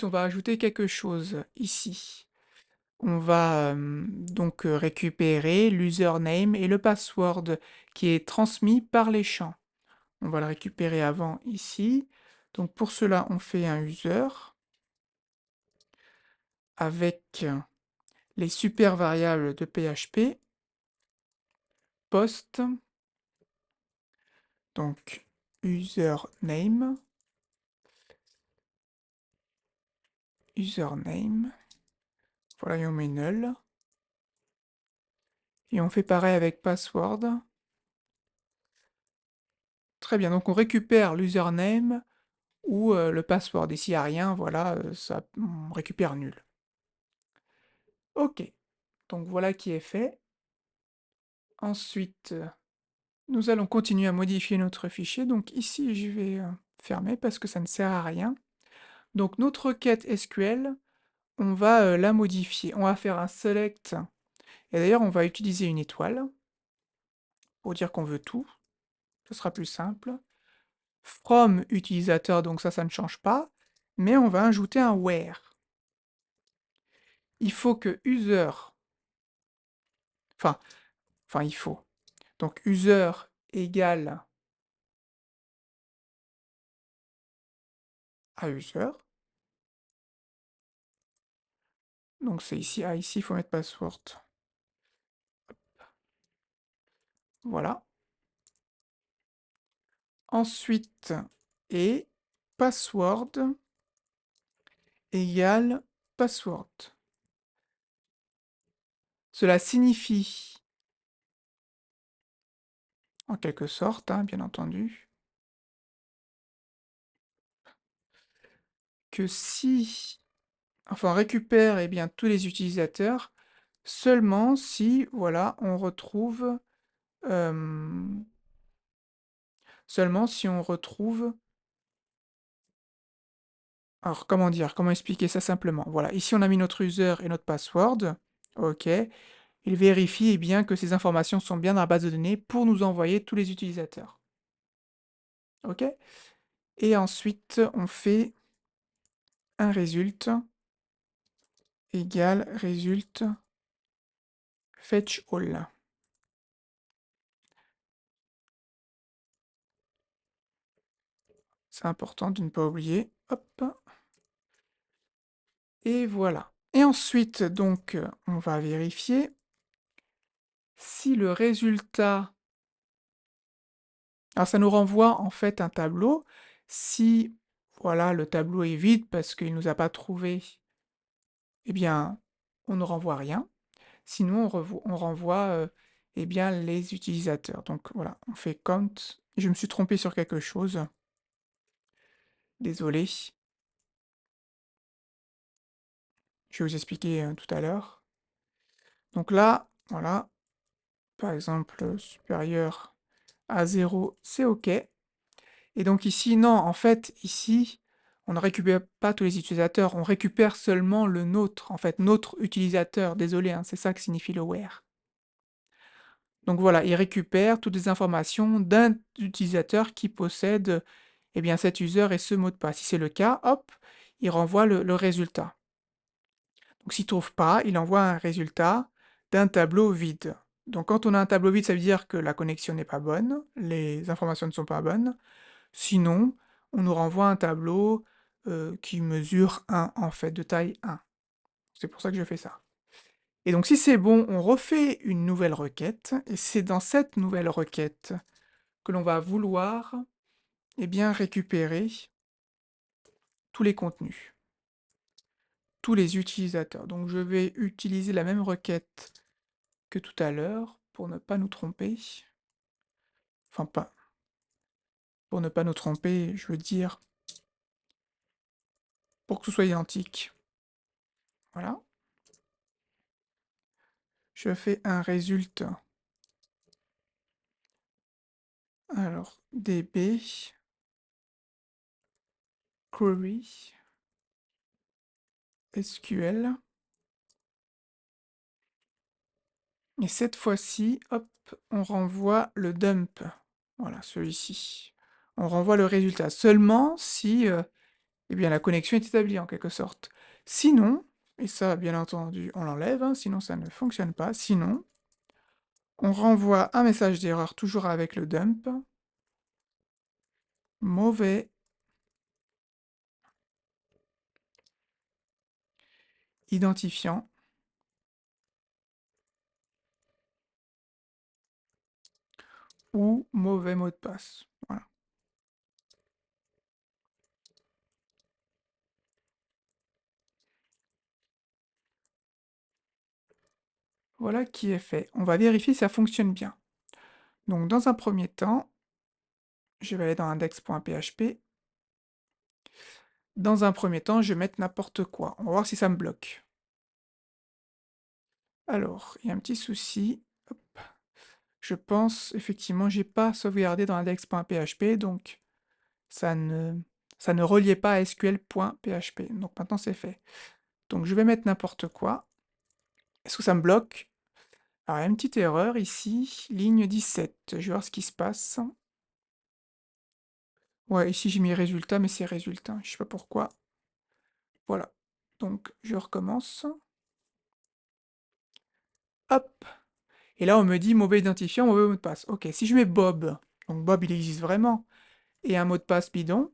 on va ajouter quelque chose ici. On va donc récupérer l'username et le password qui est transmis par les champs. On va le récupérer avant ici. Donc pour cela, on fait un user avec les super variables de PHP, post, donc username, Voilà, et on met null. Et on fait pareil avec password. Très bien, donc on récupère l'username ou le password. Et s'il n'y a rien, voilà, ça, on récupère nul. Ok, donc voilà qui est fait. Ensuite, nous allons continuer à modifier notre fichier. Donc ici, je vais fermer parce que ça ne sert à rien. Donc notre requête SQL, on va la modifier. On va faire un select. Et d'ailleurs, on va utiliser une étoile pour dire qu'on veut tout. Ce sera plus simple. From utilisateur, donc ça ne change pas. Mais on va ajouter un where. Il faut que user... Enfin, il faut. Donc user égale à user. Donc c'est ici. Ah, ici, il faut mettre password. Voilà. Ensuite, et password égale password. Cela signifie, en quelque sorte, hein, bien entendu, que si, enfin, on récupère eh bien, tous les utilisateurs seulement si, voilà, on retrouve, seulement si on retrouve, alors comment dire, comment expliquer ça simplement? Voilà, ici on a mis notre user et notre password, ok, il vérifie eh bien, que ces informations sont bien dans la base de données pour nous envoyer tous les utilisateurs. Ok? Et ensuite, on fait un résulte égale résulte fetch all. C'est important de ne pas oublier. Hop. Et voilà. Et ensuite, donc, on va vérifier si le résultat... Alors, ça nous renvoie en fait un tableau. Si, voilà, le tableau est vide parce qu'il ne nous a pas trouvé, eh bien, on ne renvoie rien. Sinon, on renvoie eh bien, les utilisateurs. Donc voilà, on fait count. Je me suis trompé sur quelque chose. Désolé. Je vais vous expliquer tout à l'heure. Donc là, voilà, par exemple, supérieur à 0, c'est OK. Et donc ici, non, en fait, ici, on ne récupère pas tous les utilisateurs, on récupère seulement le nôtre, en fait, notre utilisateur. Désolé, hein, c'est ça que signifie le where. Donc voilà, il récupère toutes les informations d'un utilisateur qui possède eh bien, cet user et ce mot de passe. Si c'est le cas, hop, il renvoie le résultat. Donc s'il ne trouve pas, il envoie un résultat d'un tableau vide. Donc quand on a un tableau vide, ça veut dire que la connexion n'est pas bonne, les informations ne sont pas bonnes. Sinon, on nous renvoie un tableau qui mesure 1, en fait, de taille 1. C'est pour ça que je fais ça. Et donc si c'est bon, on refait une nouvelle requête, et c'est dans cette nouvelle requête que l'on va vouloir eh bien, récupérer tous les contenus, tous les utilisateurs. Donc je vais utiliser la même requête que tout à l'heure pour ne pas nous tromper. Enfin, pas. Pour ne pas nous tromper, je veux dire pour que ce soit identique. Voilà. Je fais un résultat. Alors, db query SQL. Et cette fois-ci, hop, on renvoie le dump. Voilà, celui-ci. On renvoie le résultat seulement si eh bien, la connexion est établie en quelque sorte. Sinon, et ça bien entendu on l'enlève, hein, sinon ça ne fonctionne pas, sinon on renvoie un message d'erreur toujours avec le dump. Mauvais identifiant ou mauvais mot de passe. Voilà. Voilà qui est fait. On va vérifier si ça fonctionne bien. Donc dans un premier temps, je vais aller dans index.php. Dans un premier temps, je vais mettre n'importe quoi. On va voir si ça me bloque. Alors, il y a un petit souci. Hop. Je pense, effectivement, j'ai pas sauvegardé dans index.php, donc ça ne, ça ne reliait pas à sql.php. Donc maintenant, c'est fait. Donc je vais mettre n'importe quoi. Est-ce que ça me bloque? Alors, il y a une petite erreur ici, ligne 17. Je vais voir ce qui se passe. Ouais, ici j'ai mis résultat, mais c'est résultat. Je sais pas pourquoi. Voilà. Donc je recommence. Hop. Et là, on me dit mauvais identifiant, mauvais mot de passe. Ok, si je mets Bob, donc Bob, il existe vraiment, et un mot de passe bidon,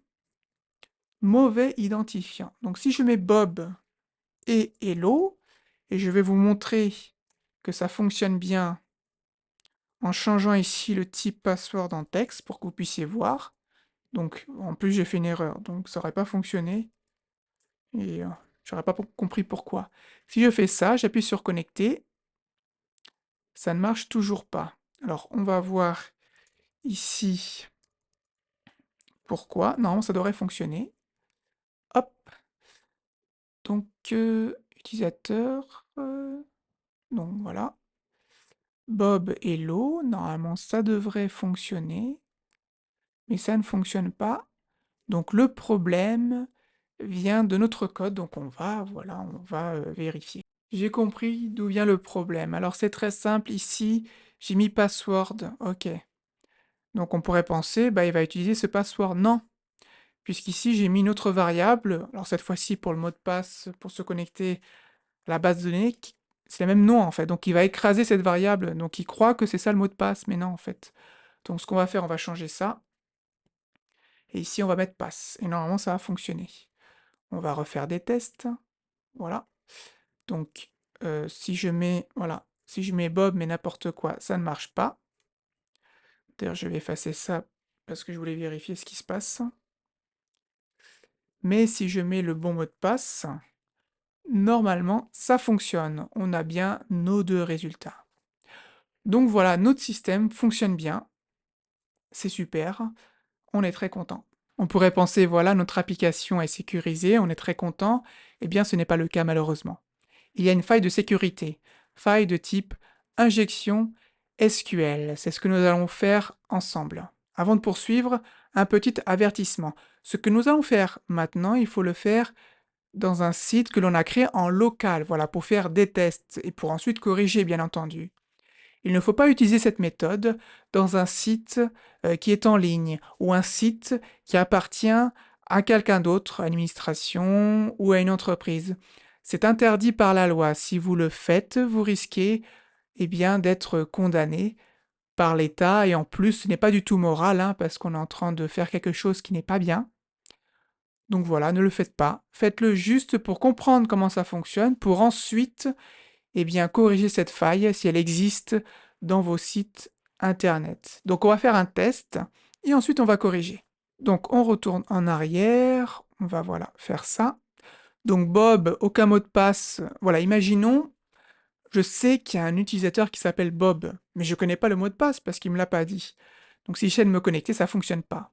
mauvais identifiant. Donc si je mets Bob et Hello, et je vais vous montrer que ça fonctionne bien en changeant ici le type password en texte pour que vous puissiez voir. Donc en plus j'ai fait une erreur, donc ça n'aurait pas fonctionné, et j'aurais pas compris pourquoi. Si je fais ça, j'appuie sur connecter, ça ne marche toujours pas. Alors on va voir ici pourquoi. Normalement ça devrait fonctionner. Hop, donc utilisateur, donc voilà. Bob Hello, normalement ça devrait fonctionner, mais ça ne fonctionne pas. Donc le problème vient de notre code, donc voilà, on va vérifier. J'ai compris d'où vient le problème. Alors c'est très simple, ici j'ai mis password, ok. Donc on pourrait penser, bah il va utiliser ce password. Non, puisqu'ici j'ai mis une autre variable, alors cette fois-ci pour le mot de passe, pour se connecter à la base de données, c'est le même nom en fait, donc il va écraser cette variable, donc il croit que c'est ça le mot de passe, mais non en fait. Donc ce qu'on va faire, on va changer ça, et ici on va mettre passe, et normalement ça va fonctionner. On va refaire des tests, voilà. Donc si je mets, voilà, si je mets Bob mais n'importe quoi, ça ne marche pas. D'ailleurs je vais effacer ça parce que je voulais vérifier ce qui se passe. Mais si je mets le bon mot de passe, normalement, ça fonctionne. On a bien nos deux résultats. Donc voilà, notre système fonctionne bien. C'est super. On est très content. On pourrait penser, voilà, notre application est sécurisée, on est très content. Eh bien, ce n'est pas le cas malheureusement. Il y a une faille de sécurité. Faille de type injection SQL. C'est ce que nous allons faire ensemble. Avant de poursuivre, un petit avertissement. Ce que nous allons faire maintenant, il faut le faire dans un site que l'on a créé en local, voilà, pour faire des tests et pour ensuite corriger, bien entendu. Il ne faut pas utiliser cette méthode dans un site qui est en ligne ou un site qui appartient à quelqu'un d'autre, à l'administration ou à une entreprise. C'est interdit par la loi. Si vous le faites, vous risquez eh bien, d'être condamné par l'État et en plus, ce n'est pas du tout moral hein, parce qu'on est en train de faire quelque chose qui n'est pas bien. Donc voilà, ne le faites pas. Faites-le juste pour comprendre comment ça fonctionne, pour ensuite eh bien, corriger cette faille si elle existe dans vos sites internet. Donc on va faire un test et ensuite on va corriger. Donc on retourne en arrière, on va voilà faire ça. Donc Bob, aucun mot de passe. Voilà, imaginons, je sais qu'il y a un utilisateur qui s'appelle Bob, mais je ne connais pas le mot de passe parce qu'il ne me l'a pas dit. Donc si j'essaie de me connecter, ça ne fonctionne pas.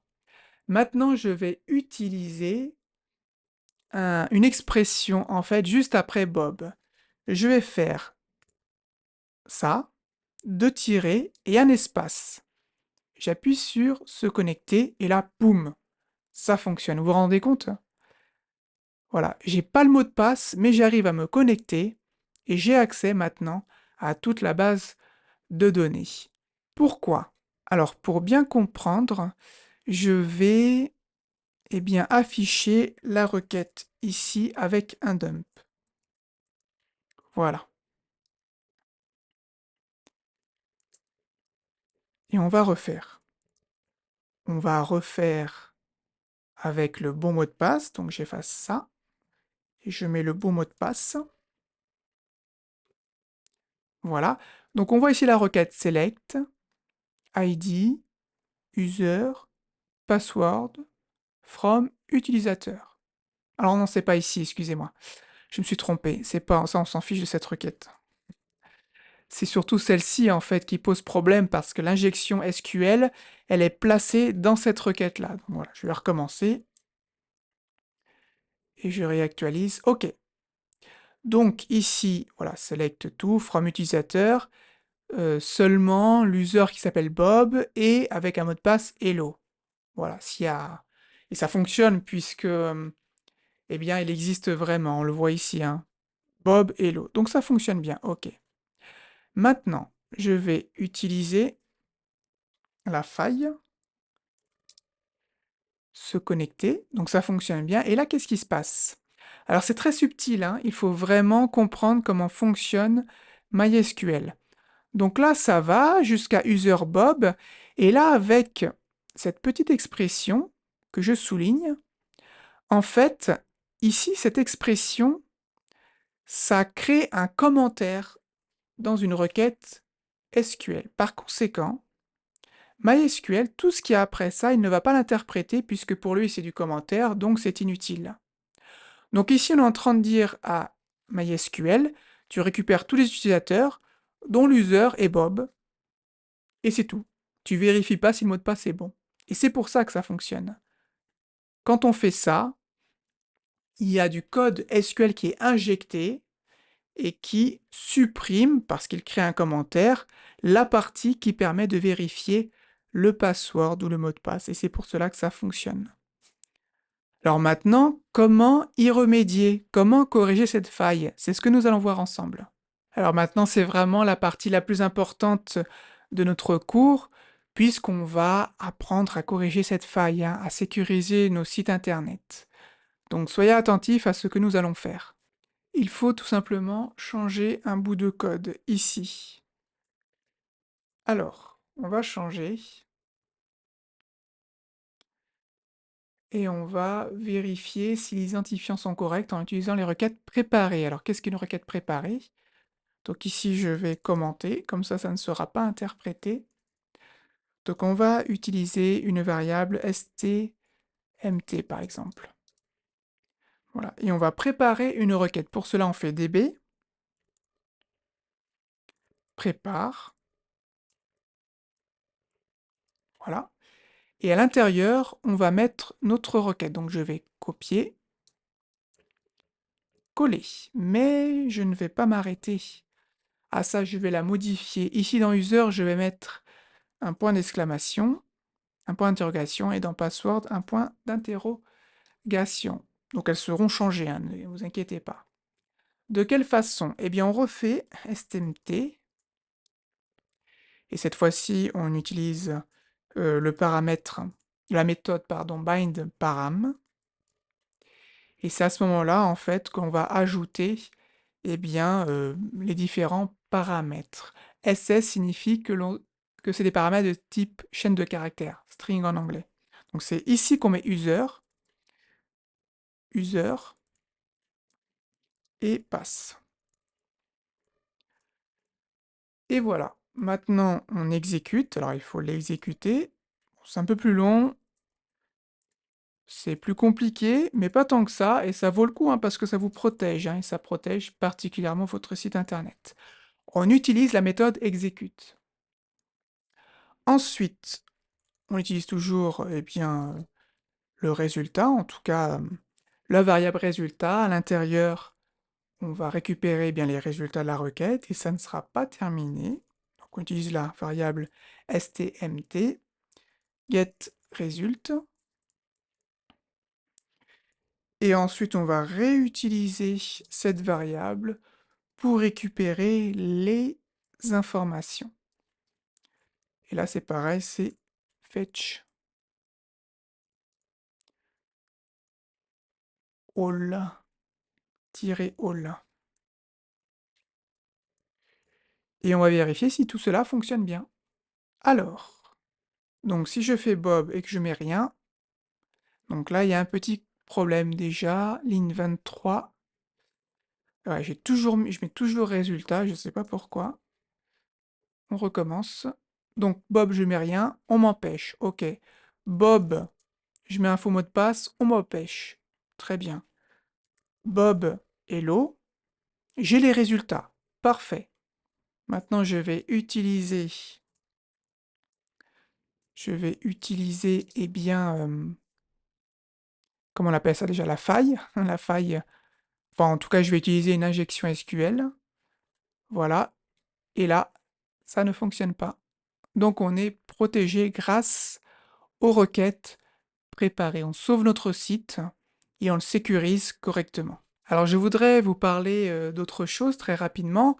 Maintenant, je vais utiliser une expression en fait juste après Bob. Je vais faire ça, deux tirets et un espace. J'appuie sur se connecter et là, boum, ça fonctionne. Vous vous rendez compte? Voilà, j'ai pas le mot de passe, mais j'arrive à me connecter et j'ai accès maintenant à toute la base de données. Pourquoi? Alors, pour bien comprendre, je vais eh bien, afficher la requête ici avec un dump. Voilà. Et on va refaire. On va refaire avec le bon mot de passe, donc j'efface ça, et je mets le bon mot de passe. Voilà. Donc on voit ici la requête select, ID, user, password, from utilisateur. Alors non, c'est pas ici, excusez-moi. Je me suis trompé. C'est pas ça, on s'en fiche de cette requête. c'est surtout celle-ci en fait qui pose problème parce que l'injection SQL, elle est placée dans cette requête-là. Donc voilà, je vais recommencer et je réactualise. OK. Donc ici, voilà, select tout, from utilisateur, seulement l'user qui s'appelle Bob et avec un mot de passe hello. Voilà, s'il y a... Et ça fonctionne puisque, eh bien, il existe vraiment, on le voit ici, hein. Bob hello. Donc ça fonctionne bien, OK. Maintenant, je vais utiliser la faille se connecter, donc ça fonctionne bien. Et là, qu'est-ce qui se passe? Alors c'est très subtil, hein, il faut vraiment comprendre comment fonctionne MySQL. Donc là, ça va jusqu'à userBob, et là, avec cette petite expression que je souligne, en fait, ici, cette expression, ça crée un commentaire dans une requête SQL. Par conséquent, MySQL, tout ce qui est après ça, il ne va pas l'interpréter puisque pour lui c'est du commentaire, donc c'est inutile. Donc ici on est en train de dire à MySQL, tu récupères tous les utilisateurs, dont l'user est Bob, et c'est tout. Tu vérifies pas si le mot de passe est bon. Et c'est pour ça que ça fonctionne. Quand on fait ça, il y a du code SQL qui est injecté et qui supprime, parce qu'il crée un commentaire, la partie qui permet de vérifier le password ou le mot de passe, et c'est pour cela que ça fonctionne. Alors maintenant, comment y remédier? Comment corriger cette faille? C'est ce que nous allons voir ensemble. Alors maintenant, c'est vraiment la partie la plus importante de notre cours, puisqu'on va apprendre à corriger cette faille, hein, à sécuriser nos sites internet. Donc soyez attentifs à ce que nous allons faire. Il faut tout simplement changer un bout de code ici. Alors, on va changer et on va vérifier si les identifiants sont corrects en utilisant les requêtes préparées. Alors, qu'est-ce qu'une requête préparée? Donc ici, je vais commenter, comme ça ne sera pas interprété. Donc on va utiliser une variable stmt par exemple. Voilà, et on va préparer une requête. Pour cela, on fait db, prépare, voilà. Et à l'intérieur, on va mettre notre requête. Donc je vais copier, coller. Mais je ne vais pas m'arrêter à ça, je vais la modifier. Ici dans user, je vais mettre un point d'exclamation, un point d'interrogation, et dans password, un point d'interrogation. Donc elles seront changées, hein, ne vous inquiétez pas. De quelle façon? Eh bien on refait stmt, et cette fois-ci on utilise le paramètre, la méthode, pardon, bind param, et c'est à ce moment-là, en fait, qu'on va ajouter, eh bien, les différents paramètres. SS signifie que c'est des paramètres de type chaîne de caractères, string en anglais. Donc c'est ici qu'on met user, user, et passe. Et voilà. Maintenant, on exécute. Alors, il faut l'exécuter. C'est un peu plus long. C'est plus compliqué, mais pas tant que ça. Et ça vaut le coup, hein, parce que ça vous protège, hein, et ça protège particulièrement votre site internet. On utilise la méthode execute. Ensuite, on utilise toujours, eh bien, le résultat, en tout cas, la variable résultat. À l'intérieur, on va récupérer, eh bien, les résultats de la requête, et ça ne sera pas terminé. Donc, on utilise la variable stmt, getResult. Et ensuite, on va réutiliser cette variable pour récupérer les informations. Et là, c'est pareil, c'est fetch all, -all. Et on va vérifier si tout cela fonctionne bien. Alors, donc si je fais Bob et que je mets rien, donc là, il y a un petit problème déjà, ligne 23. Ouais, je mets toujours résultat, je ne sais pas pourquoi. On recommence. Donc Bob, je mets rien, on m'empêche. Ok. Bob, je mets un faux mot de passe, on m'empêche. Très bien. Bob, hello. J'ai les résultats. Parfait. Maintenant, eh bien, comment on appelle ça déjà? La faille, la faille, enfin, en tout cas, je vais utiliser une injection SQL. Voilà. Et là, ça ne fonctionne pas. Donc, on est protégé grâce aux requêtes préparées. On sauve notre site et on le sécurise correctement. Alors, je voudrais vous parler d'autre chose très rapidement.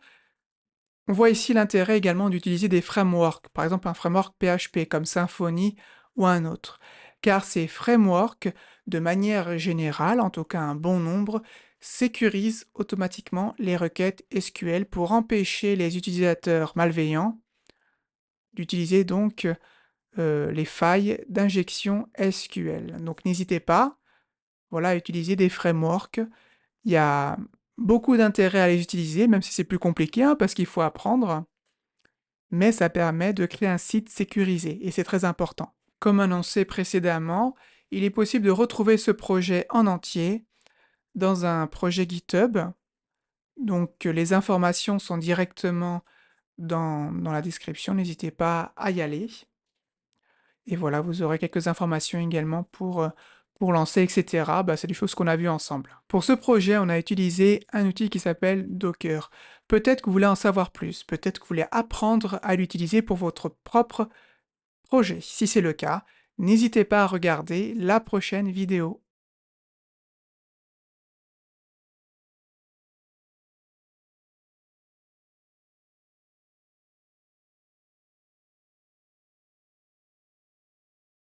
On voit ici l'intérêt également d'utiliser des frameworks, par exemple un framework PHP comme Symfony ou un autre, car ces frameworks, de manière générale, en tout cas un bon nombre, sécurisent automatiquement les requêtes SQL pour empêcher les utilisateurs malveillants d'utiliser donc les failles d'injection SQL. Donc n'hésitez pas, voilà, à utiliser des frameworks. Il y a beaucoup d'intérêt à les utiliser, même si c'est plus compliqué, hein, parce qu'il faut apprendre, mais ça permet de créer un site sécurisé, et c'est très important. Comme annoncé précédemment, il est possible de retrouver ce projet en entier dans un projet GitHub. Donc les informations sont directement dans la description, n'hésitez pas à y aller. Et voilà, vous aurez quelques informations également pour lancer, etc. Bah, c'est des choses qu'on a vues ensemble. Pour ce projet, on a utilisé un outil qui s'appelle Docker. Peut-être que vous voulez en savoir plus, peut-être que vous voulez apprendre à l'utiliser pour votre propre projet. Si c'est le cas, n'hésitez pas à regarder la prochaine vidéo.